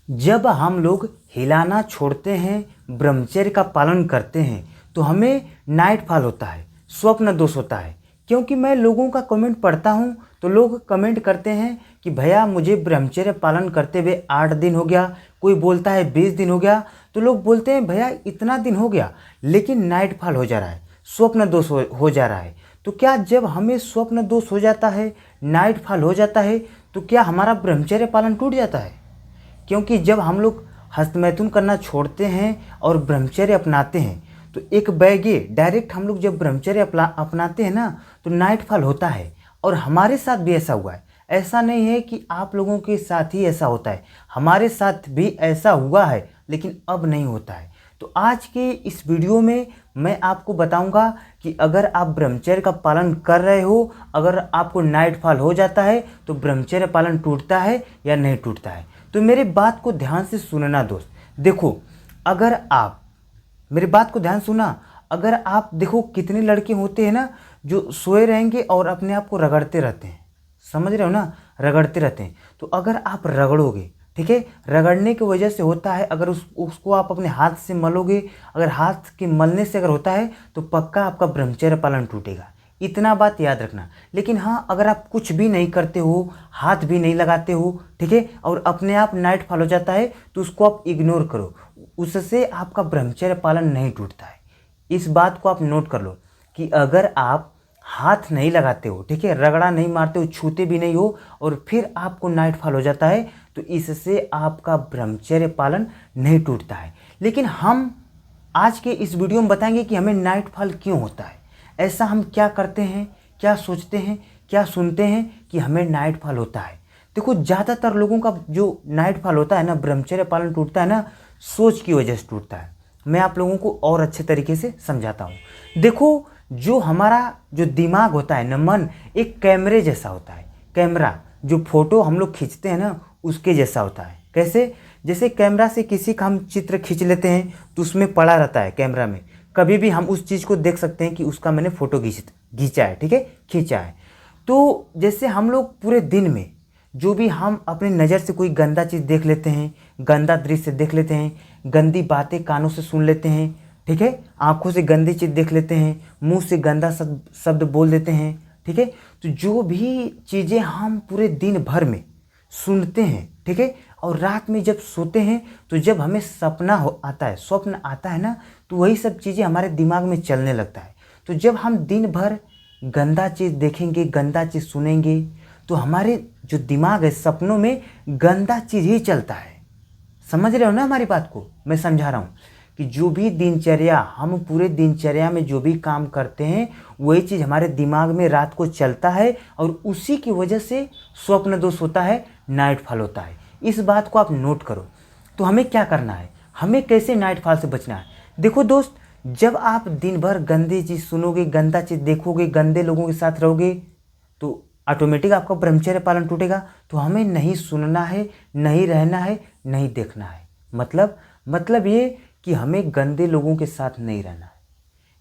जब हम लोग हिलाना छोड़ते हैं, ब्रह्मचर्य का पालन करते हैं, तो हमें नाइट फॉल होता है, स्वप्न दोष होता है। क्योंकि मैं लोगों का कमेंट पढ़ता हूँ तो लोग कमेंट करते हैं कि भैया मुझे ब्रह्मचर्य पालन करते हुए 8 दिन हो गया, कोई बोलता है 20 दिन हो गया। तो लोग बोलते हैं भैया इतना दिन हो गया लेकिन नाइट फॉल हो जा रहा है, स्वप्न दोष हो जा रहा है। तो क्या जब हमें स्वप्न दोष हो जाता है, नाइट फॉल हो जाता है, तो क्या हमारा ब्रह्मचर्य पालन टूट जाता है? क्योंकि जब हम लोग हस्तमैथुन करना छोड़ते हैं और ब्रह्मचर्य अपनाते हैं तो एक बैगे डायरेक्ट हम लोग जब ब्रह्मचर्य अपनाते हैं ना तो नाइट फॉल होता है। और हमारे साथ भी ऐसा हुआ है, ऐसा नहीं है कि आप लोगों के साथ ही ऐसा होता है, हमारे साथ भी ऐसा हुआ है लेकिन अब नहीं होता है। तो आज के इस वीडियो में मैं आपको बताऊंगा कि अगर आप ब्रह्मचर्य का पालन कर रहे हो, अगर आपको नाइट फॉल हो जाता है तो ब्रह्मचर्य पालन टूटता है या नहीं टूटता है। तो मेरी बात को ध्यान से सुनना दोस्त। देखो, अगर आप मेरी बात को ध्यान सुना, अगर आप देखो कितने लड़के होते हैं ना जो सोए रहेंगे और अपने आप को रगड़ते रहते हैं, समझ रहे हो ना, रगड़ते रहते हैं। तो अगर आप रगड़ोगे, ठीक है, रगड़ने की वजह से होता है, अगर उसको आप अपने हाथ से मलोगे, अगर हाथ के मलने से अगर होता है तो पक्का आपका ब्रह्मचर्य पालन टूटेगा। इतना बात याद रखना। लेकिन हाँ, अगर आप कुछ भी नहीं करते हो, हाथ भी नहीं लगाते हो, ठीक है, और अपने आप नाइट फॉल हो जाता है तो उसको आप इग्नोर करो, उससे आपका ब्रह्मचर्य पालन नहीं टूटता है। इस बात को आप नोट कर लो कि अगर आप हाथ नहीं लगाते हो, ठीक है, रगड़ा नहीं मारते हो, छूते भी नहीं हो और फिर आपको नाइट फॉल हो जाता है तो इससे आपका ब्रह्मचर्य पालन नहीं टूटता है। लेकिन हम आज के इस वीडियो में बताएंगे कि हमें नाइट फॉल क्यों होता है, ऐसा हम क्या करते हैं, क्या सोचते हैं, क्या सुनते हैं कि हमें नाइट फॉल होता है। देखो, ज़्यादातर लोगों का जो नाइट फॉल होता है ना, ब्रह्मचर्य पालन टूटता है ना, सोच की वजह से टूटता है। मैं आप लोगों को और अच्छे तरीके से समझाता हूँ। देखो, जो हमारा जो दिमाग होता है ना, मन एक कैमरे जैसा होता है। कैमरा जो फोटो हम लोग खींचते हैं ना उसके जैसा होता है। कैसे? जैसे कैमरा से किसी का हम चित्र खींच लेते हैं तो उसमें पड़ा रहता है कैमरा में, कभी भी हम उस चीज़ को देख सकते हैं कि उसका मैंने फ़ोटो खींचा है, ठीक है, खींचा है। तो जैसे हम लोग पूरे दिन में जो भी हम अपनी नज़र से कोई गंदा चीज़ देख लेते हैं, गंदा दृश्य देख लेते हैं, गंदी बातें कानों से सुन लेते हैं, ठीक है, आँखों से गंदी चीज़ देख लेते हैं, मुंह से गंदा शब्द बोल देते हैं, ठीक है। तो जो भी चीज़ें हम पूरे दिन भर में सुनते हैं, ठीक है, और रात में जब सोते हैं तो जब हमें सपना आता है, स्वप्न आता है ना, तो वही सब चीज़ें हमारे दिमाग में चलने लगता है। तो जब हम दिन भर गंदा चीज़ देखेंगे, गंदा चीज़ सुनेंगे तो हमारे जो दिमाग है सपनों में गंदा चीज़ ही चलता है। समझ रहे हो ना हमारी बात को? मैं समझा रहा हूँ कि जो भी दिनचर्या, हम पूरे दिनचर्या में जो भी काम करते हैं वही चीज़ हमारे दिमाग में रात को चलता है और उसी की वजह से स्वप्न दोष होता है, नाइट फॉल होता है। इस बात को आप नोट करो। तो हमें क्या करना है, हमें कैसे नाइट फॉल से बचना है? देखो दोस्त, जब आप दिन भर गंदी चीज़ सुनोगे, गंदा चीज़ देखोगे, गंदे लोगों के साथ रहोगे तो ऑटोमेटिक आपका ब्रह्मचर्य पालन टूटेगा। तो हमें नहीं सुनना है, नहीं रहना है, नहीं देखना है। मतलब ये कि हमें गंदे लोगों के साथ नहीं रहना है,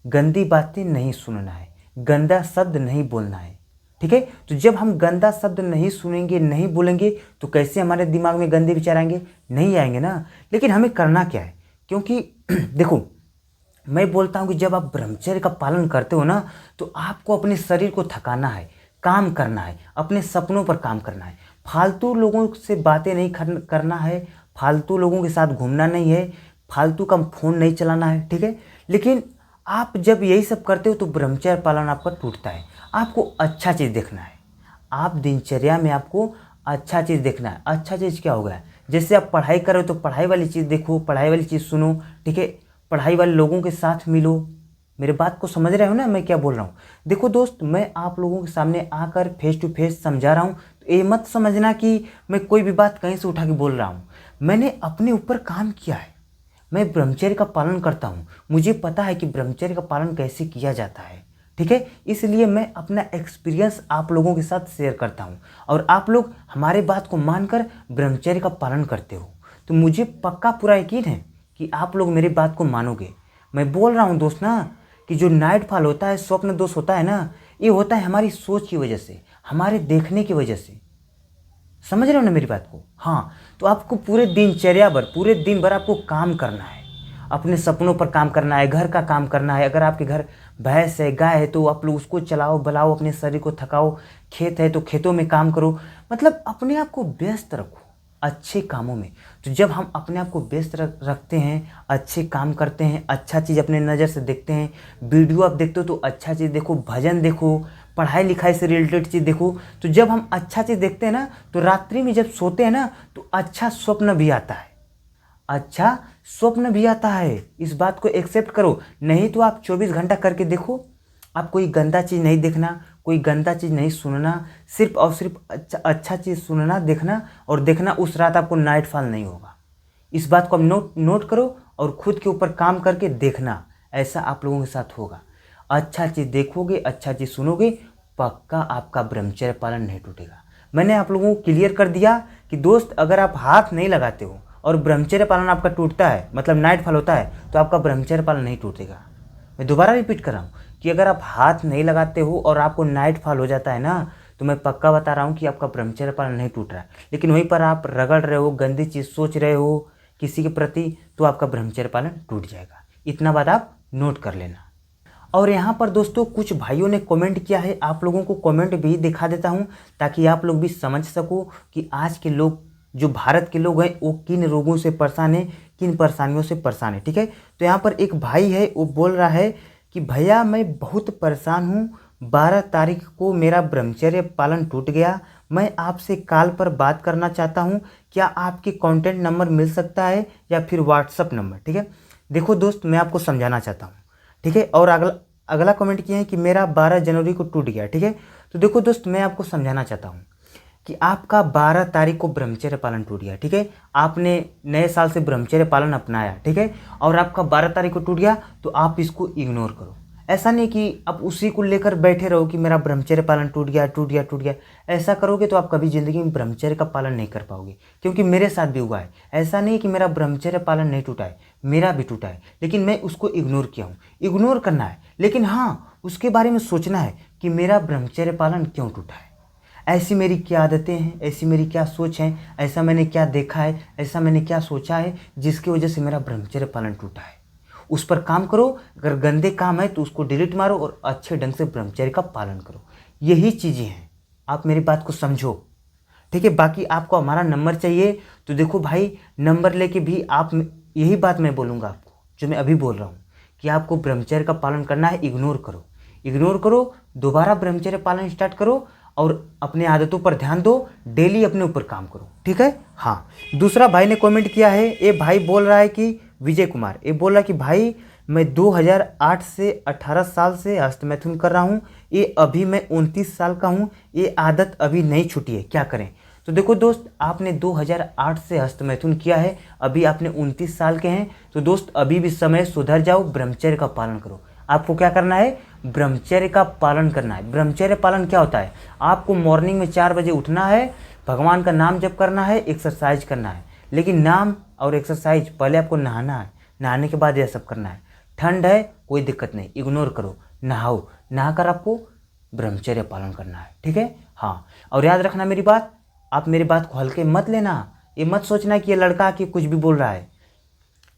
गंदी बातें नहीं सुनना है, गंदा शब्द नहीं बोलना है, ठीक है। तो जब हम गंदा शब्द नहीं सुनेंगे, नहीं बोलेंगे तो कैसे हमारे दिमाग में गंदे विचार आएंगे? नहीं आएंगे ना। लेकिन हमें करना क्या है? क्योंकि देखो, मैं बोलता हूँ कि जब आप ब्रह्मचर्य का पालन करते हो ना तो आपको अपने शरीर को थकाना है, काम करना है, अपने सपनों पर काम करना है, फालतू लोगों से बातें नहीं करना है, फालतू लोगों के साथ घूमना नहीं है, फालतू का फ़ोन नहीं चलाना है, ठीक है। लेकिन आप जब यही सब करते हो तो ब्रह्मचर्य पालन आपका टूटता है। आपको अच्छा चीज़ देखना है, आप दिनचर्या में आपको अच्छा चीज़ देखना है। अच्छा चीज़ क्या होगा? जैसे आप पढ़ाई करो तो पढ़ाई वाली चीज़ देखो, पढ़ाई वाली चीज़ सुनो, ठीक है, पढ़ाई वाले लोगों के साथ मिलो। मेरे बात को समझ रहे हो ना मैं क्या बोल रहा हूँ? देखो दोस्त, मैं आप लोगों के सामने आकर फेस टू फेस समझा रहा हूँ तो ये मत समझना कि मैं कोई भी बात कहीं से उठा के बोल रहा हूँ। मैंने अपने ऊपर काम किया है, मैं ब्रह्मचर्य का पालन करता हूँ, मुझे पता है कि ब्रह्मचर्य का पालन कैसे किया जाता है, ठीक है। इसलिए मैं अपना एक्सपीरियंस आप लोगों के साथ शेयर करता हूँ और आप लोग हमारे बात को मानकर ब्रह्मचर्य का पालन करते हो तो मुझे पक्का पूरा यकीन है कि आप लोग मेरी बात को मानोगे। मैं बोल रहा हूँ दोस्त ना कि जो नाइट फॉल होता है, स्वप्न दोष होता है ना, ये होता है हमारी सोच की वजह से, हमारे देखने की वजह से। समझ रहे हो ना मेरी बात को? हाँ, तो आपको पूरे दिनचर्या भर, पूरे दिन भर आपको काम करना है, अपने सपनों पर काम करना है, घर का काम करना है। अगर आपके घर भैंस है, गाय है, तो आप लोग उसको चलाओ बलाओ, अपने शरीर को थकाओ। खेत है तो खेतों में काम करो। मतलब अपने आप को व्यस्त रखो अच्छे कामों में। तो जब हम अपने आप को व्यस्त रखते हैं, अच्छे काम करते हैं, अच्छा चीज़ अपने नज़र से देखते हैं, वीडियो आप देखते हो तो अच्छा चीज़ देखो, भजन देखो, पढ़ाई लिखाई से रिलेटेड चीज़ देखो। तो जब हम अच्छा चीज़ देखते हैं ना, तो रात्रि में जब सोते हैं ना, तो अच्छा स्वप्न भी आता है, अच्छा स्वप्न भी आता है। इस बात को एक्सेप्ट करो। नहीं तो आप 24 घंटा करके देखो, आप कोई गंदा चीज़ नहीं देखना, कोई गंदा चीज़ नहीं सुनना, सिर्फ और सिर्फ अच्छा चीज़ सुनना, देखना और देखना। उस रात आपको नाइट फॉल नहीं होगा। इस बात को आप नोट करो और खुद के ऊपर काम करके देखना, ऐसा आप लोगों के साथ होगा। अच्छा चीज़ देखोगे, अच्छा चीज़ सुनोगे, पक्का आपका ब्रह्मचर्य पालन नहीं टूटेगा। मैंने आप लोगों को क्लियर कर दिया कि दोस्त, अगर आप हाथ नहीं लगाते हो और ब्रह्मचर्य पालन आपका टूटता है, मतलब नाइट फॉल होता है, तो आपका ब्रह्मचर्य पालन नहीं टूटेगा। मैं दोबारा रिपीट कर रहा हूँ कि अगर आप हाथ नहीं लगाते हो और आपको नाइट फॉल हो जाता है ना, तो मैं पक्का बता रहा हूँ कि आपका ब्रह्मचर्य पालन नहीं टूट रहा है। लेकिन वहीं पर आप रगड़ रहे हो, गंदी चीज़ सोच रहे हो किसी के प्रति, तो आपका ब्रह्मचर्य पालन टूट जाएगा। इतना बात आप नोट कर लेना। और यहाँ पर दोस्तों कुछ भाइयों ने कमेंट किया है, आप लोगों को कमेंट भी दिखा देता हूँ ताकि आप लोग भी समझ सको कि आज के लोग, जो भारत के लोग हैं, वो किन रोगों से परेशान है, किन परेशानियों से परेशान है। ठीक है, तो यहाँ पर एक भाई है, वो बोल रहा है कि भैया मैं बहुत परेशान हूँ, 12 तारीख को मेरा ब्रह्मचर्य पालन टूट गया। मैं आपसे कॉल पर बात करना चाहता हूँ, क्या आपके कॉन्टैक्ट नंबर मिल सकता है या फिर व्हाट्सअप नंबर? ठीक है, देखो दोस्त, मैं आपको समझाना चाहता हूँ। ठीक है, और अगला कमेंट किया है कि मेरा 12 जनवरी को टूट गया। ठीक है, तो देखो दोस्त, मैं आपको समझाना चाहता हूँ कि आपका 12 तारीख को ब्रह्मचर्य पालन टूट गया। ठीक है, आपने नए साल से ब्रह्मचर्य पालन अपनाया। ठीक है, और आपका 12 तारीख को टूट गया, तो आप इसको इग्नोर करो। ऐसा नहीं कि आप उसी को लेकर बैठे रहो कि मेरा ब्रह्मचर्य पालन टूट गया टूट गया टूट गया। ऐसा करोगे तो आप कभी ज़िंदगी में ब्रह्मचर्य का पालन नहीं कर पाओगे, क्योंकि मेरे साथ भी हुआ है। ऐसा नहीं कि मेरा ब्रह्मचर्य पालन नहीं टूटा है, मेरा भी टूटा है, लेकिन मैं उसको इग्नोर किया हूँ। इग्नोर करना है, लेकिन हाँ, उसके बारे में सोचना है कि मेरा ब्रह्मचर्य पालन क्यों टूटा है, ऐसी मेरी क्या आदतें हैं, ऐसी मेरी क्या सोच है, ऐसा मैंने क्या देखा है, ऐसा मैंने क्या सोचा है जिसकी वजह से मेरा ब्रह्मचर्य पालन टूटा है। उस पर काम करो। अगर गंदे काम है तो उसको डिलीट मारो और अच्छे ढंग से ब्रह्मचर्य का पालन करो। यही चीज़ें हैं, आप मेरी बात को समझो। ठीक है, बाकी आपको हमारा नंबर चाहिए तो देखो भाई, नंबर लेके भी आप, यही बात मैं बोलूँगा आपको जो मैं अभी बोल रहा हूँ कि आपको ब्रह्मचर्य का पालन करना है। इग्नोर करो, इग्नोर करो, दोबारा ब्रह्मचर्य पालन स्टार्ट करो और अपने आदतों पर ध्यान दो, डेली अपने ऊपर काम करो। ठीक है, हाँ। दूसरा भाई ने कमेंट किया है, ये भाई बोल रहा है कि विजय कुमार, ये बोल रहा है कि भाई मैं 2008 से 18 साल से हस्तमैथुन कर रहा हूँ, ये अभी मैं 29 साल का हूँ, ये आदत अभी नहीं छूटी है, क्या करें? तो देखो दोस्त, आपने 2008 से हस्तमैथुन किया है, अभी आपने 29 साल के हैं, तो दोस्त अभी भी समय, सुधर जाओ, ब्रह्मचर्य का पालन करो। आपको क्या करना है? ब्रह्मचर्य का पालन करना है। ब्रह्मचर्य पालन क्या होता है? आपको मॉर्निंग में 4 बजे उठना है, भगवान का नाम जप करना है, एक्सरसाइज करना है। लेकिन नाम और एक्सरसाइज, पहले आपको नहाना है, नहाने के बाद यह सब करना है। ठंड है, कोई दिक्कत नहीं, इग्नोर करो, नहाओ, नहाकर आपको ब्रह्मचर्य पालन करना है। ठीक है, हाँ। और याद रखना मेरी बात, आप मेरी बात को हल्के मत लेना, ये मत सोचना कि ये लड़का आके कुछ भी बोल रहा है।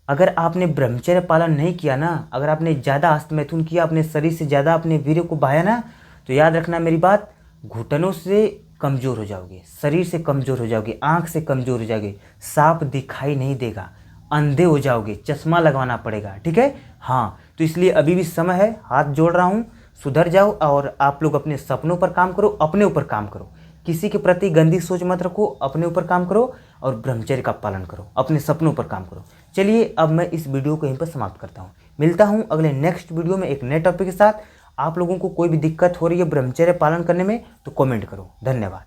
अगर आपने ब्रह्मचर्य पालन नहीं किया ना, अगर आपने ज़्यादा हस्तमैथुन किया, अपने शरीर से ज़्यादा अपने वीर्य को बहाया ना, तो याद रखना मेरी बात, घुटनों से कमज़ोर हो जाओगे, शरीर से कमज़ोर हो जाओगे, आँख से कमज़ोर हो जाओगे, साफ दिखाई नहीं देगा, अंधे हो जाओगे, चश्मा लगवाना पड़ेगा। ठीक है, हाँ। तो इसलिए अभी भी समय है, हाथ जोड़ रहा हूँ, सुधर जाओ और आप लोग अपने सपनों पर काम करो, अपने ऊपर काम करो, किसी के प्रति गंदी सोच मत रखो, अपने ऊपर काम करो और ब्रह्मचर्य का पालन करो, अपने सपनों पर काम करो। चलिए, अब मैं इस वीडियो को यहीं पर समाप्त करता हूँ। मिलता हूँ अगले नेक्स्ट वीडियो में एक नए टॉपिक के साथ। आप लोगों को कोई भी दिक्कत हो रही है ब्रह्मचर्य पालन करने में तो कमेंट करो। धन्यवाद।